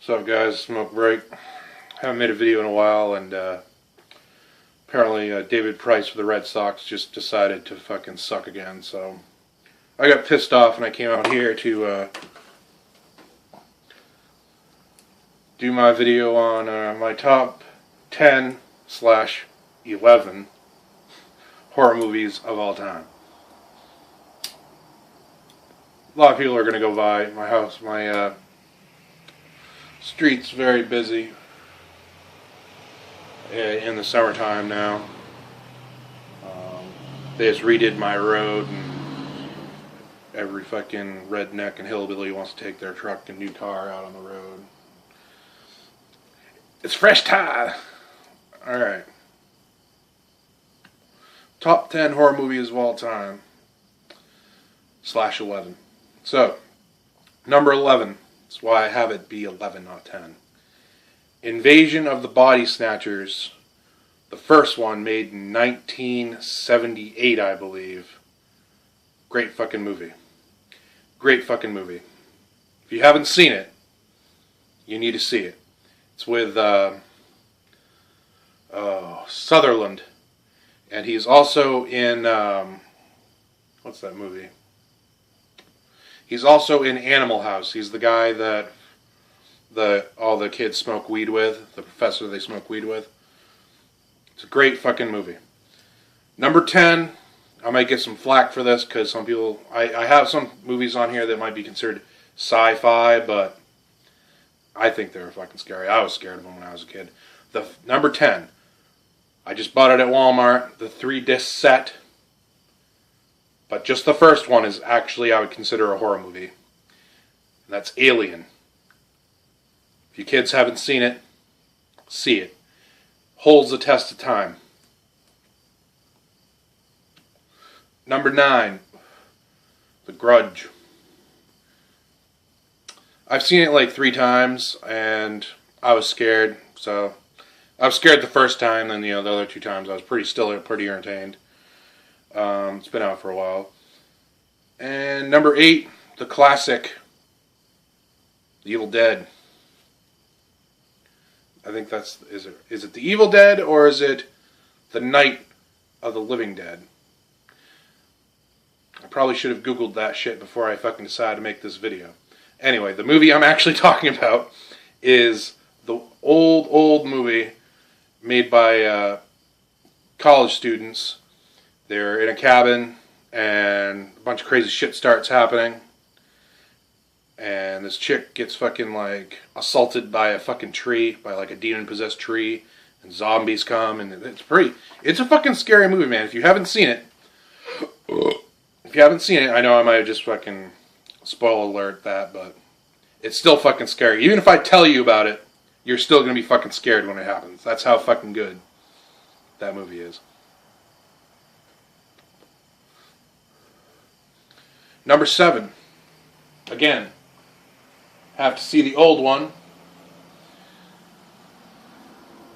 What's up, guys? Smoke break. Haven't made a video in a while, and apparently David Price for the Red Sox just decided to fucking suck again. So I got pissed off, and I came out here to do my video on my top 10/11 horror movies of all time. A lot of people are going to go by my house. My street's very busy in the summertime now. They just redid my road, and every fucking redneck and hillbilly wants to take their truck and new car out on the road. It's fresh tire. Alright. Top 10 horror movies of all time. /11. So, number 11. That's why I have it be 11, not 10. Invasion of the Body Snatchers. The first one, made in 1978, I believe. Great fucking movie. Great fucking movie. If you haven't seen it, you need to see it. It's with Sutherland. And he's also in... what's that movie? He's also in Animal House. He's the guy that all the kids smoke weed with. The professor they smoke weed with. It's a great fucking movie. Number 10. I might get some flack for this because some people... I have some movies on here that might be considered sci-fi, but I think they're fucking scary. I was scared of them when I was a kid. Number 10. I just bought it at Walmart. The 3-disc set. But just the first one is actually, I would consider, a horror movie. And that's Alien. If you kids haven't seen it, see it. Holds the test of time. Number 9. The Grudge. I've seen it like 3 times, and I was scared. So, I was scared the first time, then the other 2 times I was pretty entertained. It's been out for a while. And number 8, the classic, The Evil Dead. I think that's... Is it The Evil Dead, or is it The Night of the Living Dead? I probably should have Googled that shit before I fucking decided to make this video. Anyway, the movie I'm actually talking about is the old movie made by college students. They're in a cabin, and a bunch of crazy shit starts happening. And this chick gets fucking, like, assaulted by a fucking tree, by, like, a demon-possessed tree. And zombies come, and it's a fucking scary movie, man. If you haven't seen it, I know I might have just fucking spoiler alert that, but it's still fucking scary. Even if I tell you about it, you're still gonna be fucking scared when it happens. That's how fucking good that movie is. Number 7. Again, have to see the old one.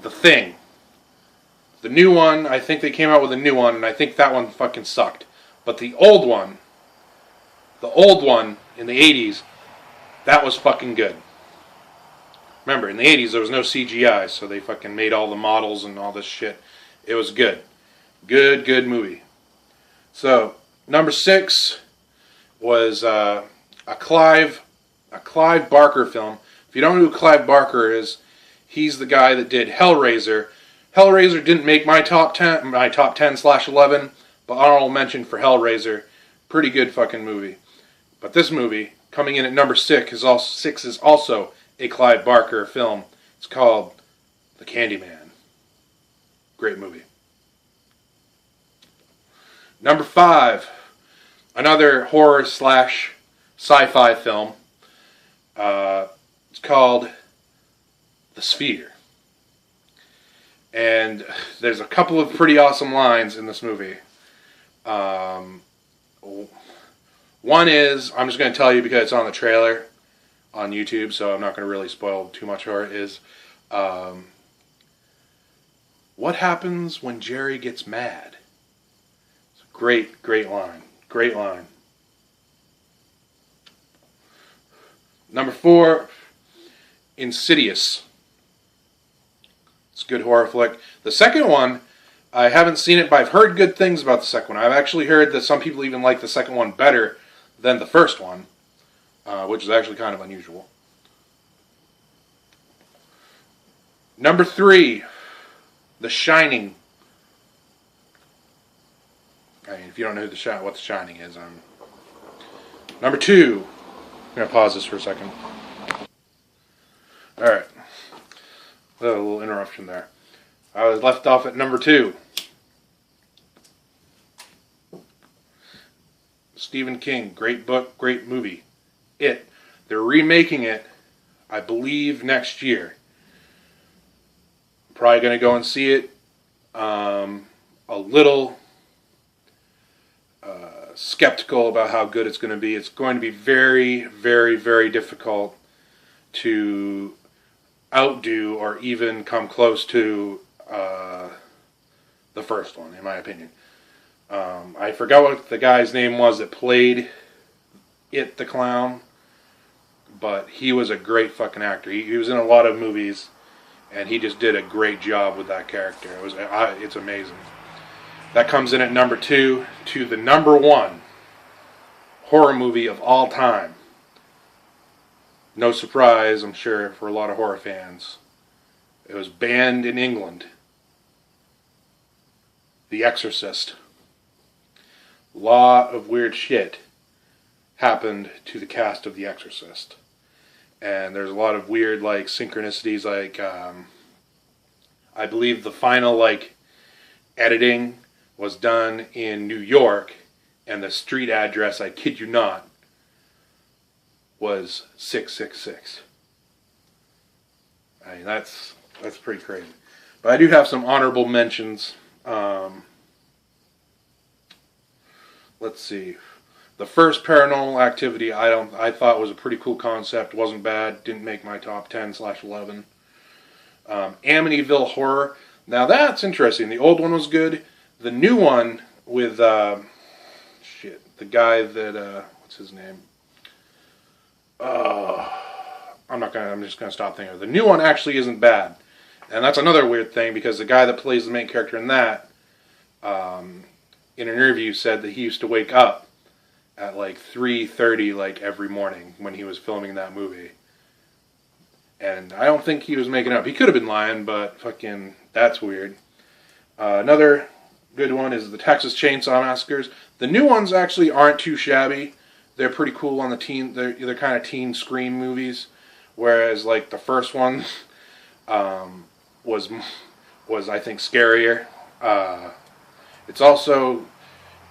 The Thing. The new one, I think they came out with a new one, and I think that one fucking sucked. But the old one in the 80s, that was fucking good. Remember, in the 80s there was no CGI, so they fucking made all the models and all this shit. It was good. Good movie. So, number 6... was a Clive Barker film. If you don't know who Clive Barker is, he's the guy that did Hellraiser. Hellraiser didn't make my top 10/11, but honorable mention for Hellraiser. Pretty good fucking movie. But this movie, coming in at number 6, is also a Clive Barker film. It's called The Candyman. Great movie. Number 5. Another horror / sci-fi film. It's called The Sphere. And there's a couple of pretty awesome lines in this movie. One is, I'm just going to tell you because it's on the trailer on YouTube, so I'm not going to really spoil too much for it, is what happens when Jerry gets mad? It's a great line. Great line. Number 4 Insidious. It's a good horror flick. The second one, I haven't seen it, but I've heard good things about the second one. I've actually heard that some people even like the second one better than the first one, which is actually kind of unusual. Number 3, The Shining. I mean, if you don't know what The Shining is, Number 2. I'm going to pause this for a second. Alright. A little interruption there. I was left off at number 2. Stephen King. Great book, great movie. It. They're remaking it, I believe, next year. Probably going to go and see it. A little skeptical about how good it's going to be. It's going to be very, very, very difficult to outdo or even come close to the first one, in my opinion. I forgot what the guy's name was that played It the Clown, but he was a great fucking actor. He was in a lot of movies, and he just did a great job with that character. It's amazing. That comes in at number 2 to the number 1 horror movie of all time. No surprise, I'm sure, for a lot of horror fans. It was banned in England. The Exorcist. A lot of weird shit happened to the cast of The Exorcist. And there's a lot of weird, like, synchronicities, like, I believe the final, like, editing was done in New York, and the street address, I kid you not, was 666. I mean, that's pretty crazy. But I do have some honorable mentions. Let's see. The first Paranormal Activity, I thought was a pretty cool concept. Wasn't bad. Didn't make my top 10/11. Amityville Horror. Now that's interesting. The old one was good. The new one with the guy that what's his name? I'm just gonna stop thinking of it. The new one actually isn't bad, and that's another weird thing because the guy that plays the main character in that, in an interview, said that he used to wake up at like 3:30 like every morning when he was filming that movie. And I don't think he was making up. He could have been lying, but fucking that's weird. Another good one is the Texas Chainsaw Massacres. The new ones actually aren't too shabby. They're pretty cool on the teen. They're kind of teen scream movies, whereas like the first one was I think scarier. It's also,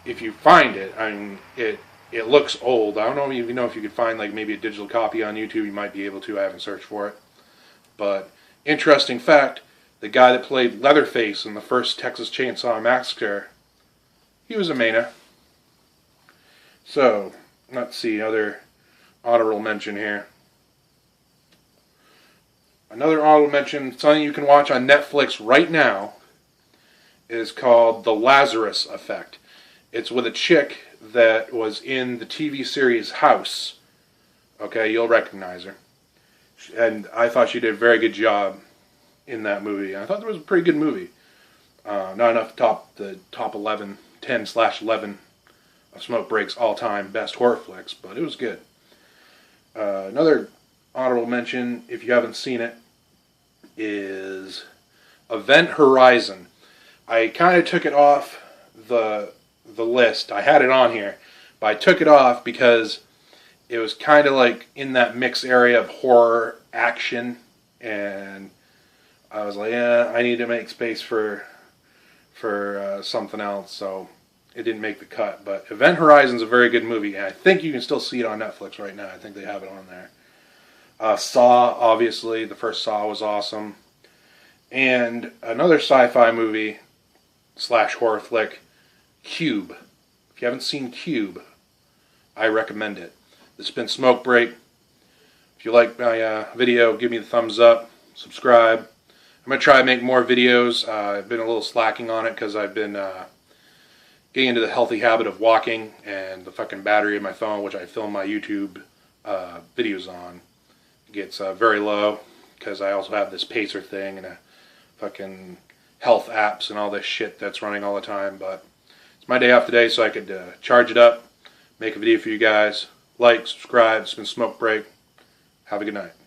if you find it, I mean it looks old. I don't know if you could find like maybe a digital copy on YouTube. You might be able to. I haven't searched for it. But interesting fact, the guy that played Leatherface in the first Texas Chainsaw Massacre, he was a Maina. So, let's see, another honorable mention here. Another honorable mention, something you can watch on Netflix right now, is called The Lazarus Effect. It's with a chick that was in the TV series House. Okay, you'll recognize her. And I thought she did a very good job in that movie. I thought it was a pretty good movie. Not enough the top 11, 10/11 of Smoke Break's all-time best horror flicks, but it was good. Another honorable mention, if you haven't seen it, is Event Horizon. I kind of took it off the list. I had it on here, but I took it off because it was kind of like in that mix area of horror action, and I was like, yeah, I need to make space for something else, so it didn't make the cut. But Event Horizon's a very good movie, and I think you can still see it on Netflix right now. I think they have it on there. Saw, obviously, the first Saw was awesome. And another sci-fi movie / horror flick, Cube. If you haven't seen Cube, I recommend it. This has been Smoke Break. If you like my video, give me the thumbs up, subscribe. I'm going to try to make more videos. I've been a little slacking on it because I've been getting into the healthy habit of walking, and the fucking battery of my phone, which I film my YouTube videos on, gets very low. because I also have this pacer thing and a fucking health apps and all this shit that's running all the time. But it's my day off today, so I could charge it up, make a video for you guys. Like, subscribe. It's been Smoke Break. Have a good night.